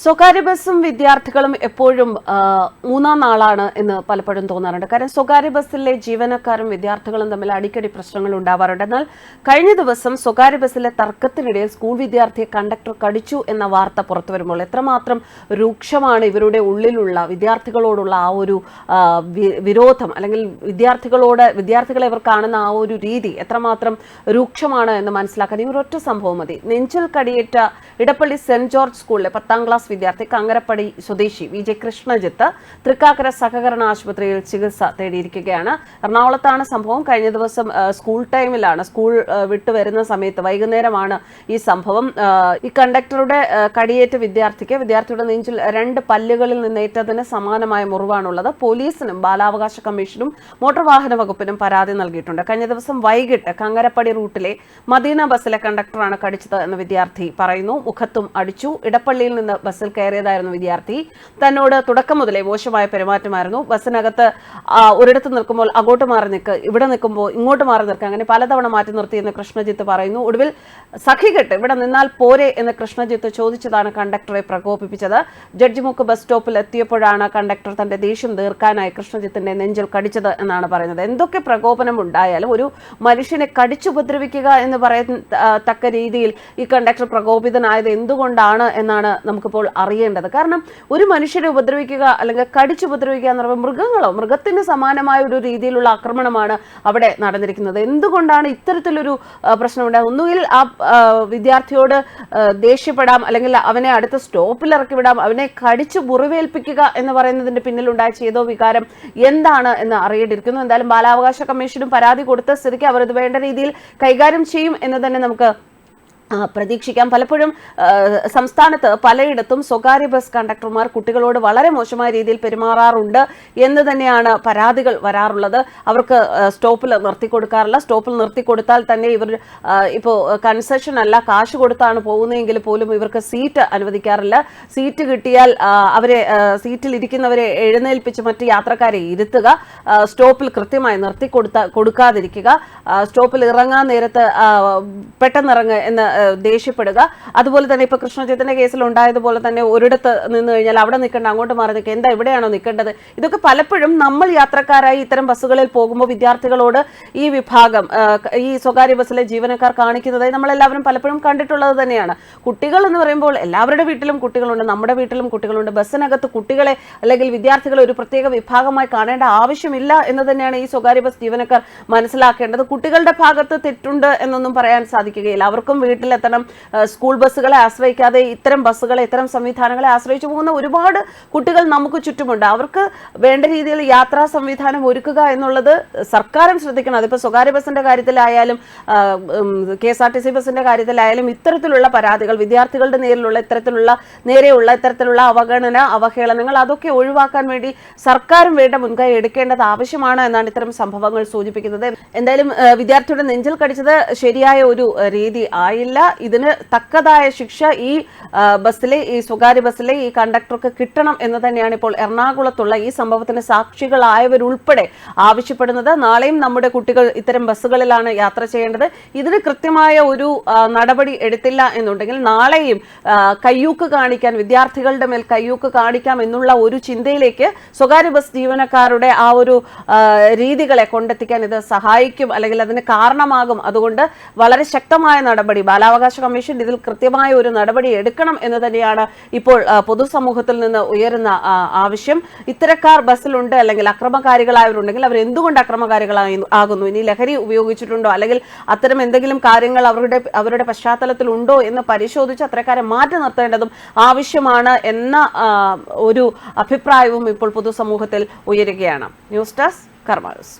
സ്വകാര്യ ബസ്സും വിദ്യാർത്ഥികളും എപ്പോഴും മൂന്നാം നാളാണ് എന്ന് പലപ്പോഴും തോന്നാറുണ്ട്. കാരണം സ്വകാര്യ ബസ്സിലെ ജീവനക്കാരും വിദ്യാർത്ഥികളും തമ്മിൽ അടിക്കടി പ്രശ്നങ്ങൾ ഉണ്ടാവാറുണ്ട്. എന്നാൽ കഴിഞ്ഞ ദിവസം സ്വകാര്യ ബസ്സിലെ തർക്കത്തിനിടയിൽ സ്കൂൾ വിദ്യാർത്ഥിയെ കണ്ടക്ടർ കടിച്ചു എന്ന വാർത്ത പുറത്തു വരുമ്പോൾ എത്രമാത്രം രൂക്ഷമാണ് ഇവരുടെ ഉള്ളിലുള്ള വിദ്യാർത്ഥികളോടുള്ള ആ ഒരു വിരോധം, അല്ലെങ്കിൽ വിദ്യാർത്ഥികളെ ഇവർ കാണുന്ന ആ ഒരു രീതി എത്രമാത്രം രൂക്ഷമാണ് എന്ന് മനസ്സിലാക്കാൻ ഈ ഒരൊറ്റ സംഭവം മതി. നെഞ്ചിൽ കടിയേറ്റ ഇടപ്പള്ളി സെന്റ് ജോർജ് സ്കൂളിലെ 10ാം ക്ലാസ് വിദ്യാർത്ഥി കങ്ങരപ്പടി സ്വദേശി വി ജെ കൃഷ്ണജിത്ത് തൃക്കാക്കര സഹകരണ ആശുപത്രിയിൽ ചികിത്സ തേടിയിരിക്കുകയാണ്. എറണാകുളത്താണ് സംഭവം. കഴിഞ്ഞ ദിവസം സ്കൂൾ ടൈമിലാണ്, സ്കൂൾ വിട്ടു വരുന്ന സമയത്ത് വൈകുന്നേരമാണ് ഈ സംഭവം. ഈ കണ്ടക്ടറുടെ കടിയേറ്റ വിദ്യാർത്ഥിയുടെ നെഞ്ചിൽ 2 പല്ലുകളിൽ നിന്നേറ്റതിന് സമാനമായ മുറിവാണുള്ളത്. പോലീസിനും ബാലാവകാശ കമ്മീഷനും മോട്ടോർ വാഹന വകുപ്പിനും പരാതി നൽകിയിട്ടുണ്ട്. കഴിഞ്ഞ ദിവസം വൈകിട്ട് കങ്ങരപ്പടി റൂട്ടിലെ മദീന ബസ്സിലെ കണ്ടക്ടറാണ് കടിച്ചത് എന്ന് വിദ്യാർത്ഥി പറയുന്നു. മുഖത്തും അടിച്ചു. ഇടപ്പള്ളിയിൽ നിന്ന് ബസ്സിൽ കയറിയതായിരുന്നു വിദ്യാർത്ഥി. തന്നോട് തുടക്കം മുതലേ മോശമായ പെരുമാറ്റമായിരുന്നു. ബസ്സിനകത്ത് ഒരിടത്ത് നിൽക്കുമ്പോൾ അങ്ങോട്ട് മാറി നിൽക്ക്, ഇവിടെ നിൽക്കുമ്പോൾ ഇങ്ങോട്ട് മാറി നിൽക്കുക, അങ്ങനെ പലതവണ മാറ്റി നിർത്തിയെന്ന് കൃഷ്ണജിത്ത് പറയുന്നു. ഒടുവിൽ സഖികെട്ട് ഇവിടെ നിന്നാൽ പോരെ എന്ന് കൃഷ്ണജിത്ത് ചോദിച്ചതാണ് കണ്ടക്ടറെ പ്രകോപിപ്പിച്ചത്. ജഡ്ജിമുക്ക് ബസ് സ്റ്റോപ്പിൽ എത്തിയപ്പോഴാണ് കണ്ടക്ടർ തന്റെ ദേഷ്യം തീർക്കാനായി കൃഷ്ണജിത്തിന്റെ നെഞ്ചിൽ കടിച്ചത് എന്നാണ് പറയുന്നത്. എന്തൊക്കെ പ്രകോപനം ഉണ്ടായാലും ഒരു മനുഷ്യനെ കടിച്ചുപദ്രവിക്കുക എന്ന് പറയത്തക്ക രീതിയിൽ ഈ കണ്ടക്ടർ പ്രകോപിതനായത് എന്തുകൊണ്ടാണ് എന്നാണ് നമുക്കിപ്പോൾ അറിയേണ്ടത്. കാരണം ഒരു മനുഷ്യരെ ഉപദ്രവിക്കുക അല്ലെങ്കിൽ കടിച്ചുപദ്രവിക്കുക എന്ന് പറയുമ്പോൾ മൃഗത്തിന് സമാനമായ ഒരു രീതിയിലുള്ള ആക്രമണമാണ് അവിടെ നടന്നിരിക്കുന്നത്. എന്തുകൊണ്ടാണ് ഇത്തരത്തിലൊരു പ്രശ്നമുണ്ടായത്? ഒന്നുകിൽ ആ വിദ്യാർത്ഥിയോട് ദേഷ്യപ്പെടാം, അല്ലെങ്കിൽ അവനെ അടുത്ത സ്റ്റോപ്പിൽ ഇറക്കി വിടാം. അവനെ കടിച്ചു മുറിവേൽപ്പിക്കുക എന്ന് പറയുന്നതിന്റെ പിന്നിലുണ്ടായ ചെയ്തോ വികാരം എന്താണ് എന്ന് അറിയേണ്ടിയിരിക്കുന്നു. എന്തായാലും ബാലാവകാശ കമ്മീഷനും പരാതി കൊടുത്ത സ്ഥിതിക്ക് അവർ ഇത് വേണ്ട രീതിയിൽ കൈകാര്യം ചെയ്യും എന്ന് തന്നെ നമുക്ക് പ്രതീക്ഷിക്കാം. പലപ്പോഴും സംസ്ഥാനത്ത് പലയിടത്തും സ്വകാര്യ ബസ് കണ്ടക്ടർമാർ കുട്ടികളോട് വളരെ മോശമായ രീതിയിൽ പെരുമാറാറുണ്ട് എന്ന് തന്നെയാണ് പരാതികൾ വരാറുള്ളത്. അവർക്ക് സ്റ്റോപ്പിൽ നിർത്തിക്കൊടുക്കാറില്ല. സ്റ്റോപ്പിൽ നിർത്തിക്കൊടുത്താൽ തന്നെ ഇവർ ഇപ്പോൾ കൺസെഷൻ അല്ല, കാശ് കൊടുത്താണ് പോകുന്നതെങ്കിൽ പോലും ഇവർക്ക് സീറ്റ് അനുവദിക്കാറില്ല. സീറ്റ് കിട്ടിയാൽ അവരെ സീറ്റിൽ ഇരിക്കുന്നവരെ എഴുന്നേൽപ്പിച്ച് മറ്റ് യാത്രക്കാരെ ഇരുത്തുക, സ്റ്റോപ്പിൽ കൃത്യമായി കൊടുക്കാതിരിക്കുക, സ്റ്റോപ്പിൽ ഇറങ്ങാൻ നേരത്ത് പെട്ടെന്നിറങ്ങ് എന്ന് ദേഷ്യപ്പെടുക. അതുപോലെ തന്നെ ഇപ്പൊ കൃഷ്ണജിത്തിന്റെ കേസിൽ ഉണ്ടായതുപോലെ തന്നെ ഒരിടത്ത് നിന്ന് കഴിഞ്ഞാൽ അവിടെ നിൽക്കേണ്ട, അങ്ങോട്ട് മാറി നിൽക്കുക, എന്താ ഇവിടെയാണോ നിൽക്കേണ്ടത്? ഇതൊക്കെ പലപ്പോഴും നമ്മൾ യാത്രക്കാരായി ഇത്തരം ബസ്സുകളിൽ പോകുമ്പോൾ വിദ്യാർത്ഥികളോട് ഈ വിഭാഗം ഈ സ്വകാര്യ ബസ്സിലെ ജീവനക്കാർ കാണിക്കുന്നതായി നമ്മളെല്ലാവരും പലപ്പോഴും കണ്ടിട്ടുള്ളത് തന്നെയാണ്. കുട്ടികൾ എന്ന് പറയുമ്പോൾ എല്ലാവരുടെ വീട്ടിലും കുട്ടികളുണ്ട്, നമ്മുടെ വീട്ടിലും കുട്ടികളുണ്ട്. ബസ്സിനകത്ത് കുട്ടികളെ അല്ലെങ്കിൽ വിദ്യാർത്ഥികളെ ഒരു പ്രത്യേക വിഭാഗമായി കാണേണ്ട ആവശ്യമില്ല എന്ന് തന്നെയാണ് ഈ സ്വകാര്യ ബസ് ജീവനക്കാർ മനസ്സിലാക്കേണ്ടത്. കുട്ടികളുടെ ഭാഗത്ത് തെറ്റുണ്ട് എന്നൊന്നും പറയാൻ സാധിക്കുകയില്ല. അവർക്കും വീട്ടിലെത്തണം. സ്കൂൾ ബസ്സുകളെ ആശ്രയിക്കാതെ ഇത്തരം ബസ്സുകളെ, ഇത്തരം സംവിധാനങ്ങളെ ആശ്രയിച്ചു പോകുന്ന ഒരുപാട് കുട്ടികൾ നമുക്ക് ചുറ്റുമുണ്ട്. അവർക്ക് വേണ്ട രീതിയിൽ യാത്രാ സംവിധാനം ഒരുക്കുക എന്നുള്ളത് സർക്കാരും ശ്രദ്ധിക്കണം. അതിപ്പോൾ സ്വകാര്യ ബസ്സിന്റെ കാര്യത്തിലായാലും KSRTC ബസ്സിന്റെ കാര്യത്തിലായാലും ഇത്തരത്തിലുള്ള പരാതികൾ, വിദ്യാർത്ഥികളുടെ നേരെയുള്ള ഇത്തരത്തിലുള്ള അവഗണന, അവഹേളനങ്ങൾ അതൊക്കെ ഒഴിവാക്കാൻ വേണ്ടി സർക്കാരും വേണ്ട മുൻകൈ എടുക്കേണ്ടത് ആവശ്യമാണ് എന്നാണ് ഇത്തരം സംഭവങ്ങൾ സൂചിപ്പിക്കുന്നത്. എന്തായാലും വിദ്യാർത്ഥിയുടെ നെഞ്ചിൽ കടിച്ചത് ശരിയായ ഒരു രീതി ആയില്ല. ഇതിന് തക്കതായ ശിക്ഷ ഈ സ്വകാര്യ ബസ്സിലെ ഈ കണ്ടക്ടർക്ക് കിട്ടണം എന്ന് തന്നെയാണ് ഇപ്പോൾ എറണാകുളത്തുള്ള ഈ സംഭവത്തിന് സാക്ഷികളായവരുൾപ്പെടെ ആവശ്യപ്പെടുന്നത്. നാളെയും നമ്മുടെ കുട്ടികൾ ഇത്തരം ബസ്സുകളിലാണ് യാത്ര ചെയ്യേണ്ടത്. ഇതിന് കൃത്യമായ ഒരു നടപടി എടുത്തില്ല എന്നുണ്ടെങ്കിൽ നാളെയും കയ്യൂക്ക് കാണിക്കാൻ, വിദ്യാർത്ഥികളുടെ മേൽ കയ്യൂക്ക് കാണിക്കാം എന്നുള്ള ഒരു ചിന്തയിലേക്ക് സ്വകാര്യ ബസ് ജീവനക്കാരുടെ ആ ഒരു രീതികളെ കൊണ്ടെത്തിക്കാൻ ഇത് സഹായിക്കും, അല്ലെങ്കിൽ അതിന് കാരണമാകും. അതുകൊണ്ട് വളരെ ശക്തമായ നടപടി ബാലാവകാശ കമ്മീഷൻ ഇതിൽ കൃത്യമായ ഒരു നടപടി എടുക്കണം എന്ന് തന്നെയാണ് ഇപ്പോൾ പൊതുസമൂഹത്തിൽ നിന്ന് ഉയരുന്ന ആവശ്യം. ഇത്തരക്കാർ ബസ്സിലുണ്ട്, അല്ലെങ്കിൽ അക്രമകാരികളായവരുണ്ടെങ്കിൽ അവർ എന്തുകൊണ്ട് അക്രമകാരികളാകുന്നു? ഇനി ലഹരി ഉപയോഗിച്ചിട്ടുണ്ടോ, അല്ലെങ്കിൽ അത്തരം എന്തെങ്കിലും കാര്യങ്ങൾ അവരുടെ പശ്ചാത്തലത്തിൽ ഉണ്ടോ എന്ന് പരിശോധിച്ച് അത്തരക്കാരെ മാറ്റി നിർത്തേണ്ടതും ആവശ്യമാണ് എന്ന ഒരു അഭിപ്രായവും ഇപ്പോൾ പൊതുസമൂഹത്തിൽ ഉയരുകയാണ്. ന്യൂസ് ഡെസ്ക് കർമ്മ ന്യൂസ്.